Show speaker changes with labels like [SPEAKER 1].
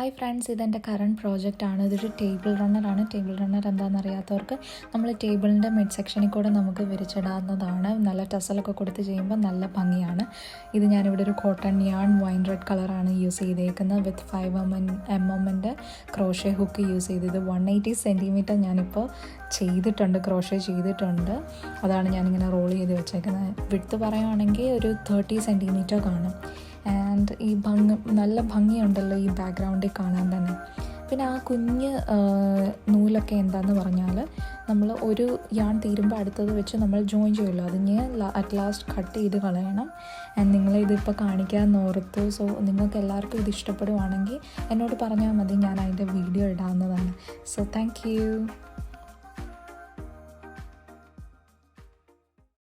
[SPEAKER 1] Hi friends, ഇതെൻ്റെ current പ്രോജക്റ്റാണ്. ഇതൊരു table റണ്ണറാണ്. Table runner എന്താണെന്ന് അറിയാത്തവർക്ക് നമ്മൾ ടേബിളിൻ്റെ മിഡ് സെക്ഷനിൽ കൂടെ നമുക്ക് വിരിച്ചിടാവുന്നതാണ്. നല്ല ടസലൊക്കെ കൊടുത്ത് ചെയ്യുമ്പോൾ നല്ല ഭംഗിയാണ്. ഇത് ഞാനിവിടെ ഒരു കോട്ടൺ യാൺ വൈൻ റെഡ് കളറാണ് യൂസ് ചെയ്തേക്കുന്നത്. വിത്ത് 5mm ക്രോഷേ ഹുക്ക് യൂസ് ചെയ്ത്. ഇത് 180 സെൻറ്റിമീറ്റർ ഞാനിപ്പോൾ ചെയ്തിട്ടുണ്ട്, ക്രോഷേ ചെയ്തിട്ടുണ്ട്. അതാണ് ഞാനിങ്ങനെ റോൾ ചെയ്ത് വെച്ചേക്കുന്നത്. വിഡ്ത്ത് പറയുകയാണെങ്കിൽ ഒരു 30 സെൻറ്റിമീറ്റർ കാണും. ആൻഡ് ഈ നല്ല ഭംഗിയുണ്ടല്ലോ ഈ ബാക്ക്ഗ്രൗണ്ടിൽ കാണാൻ തന്നെ. പിന്നെ ആ കുഞ്ഞ് നൂലൊക്കെ എന്താണെന്ന് പറഞ്ഞാൽ നമ്മൾ ഒരു യാൺ തീരുമ്പോൾ അടുത്തത് വെച്ച് നമ്മൾ ജോയിൻ ചെയ്യുമല്ലോ, അതിന് അറ്റ് ലാസ്റ്റ് കട്ട് ചെയ്ത് കളയണം. ആൻഡ് നിങ്ങളിതിപ്പോൾ കാണിക്കാമെന്ന് ഓർത്തു. സോ നിങ്ങൾക്ക് എല്ലാവർക്കും ഇത് ഇഷ്ടപ്പെടുവാണെങ്കിൽ എന്നോട് പറഞ്ഞാൽ മതി, ഞാൻ അതിൻ്റെ വീഡിയോ ഇടാവുന്നതാണ്. So thank U.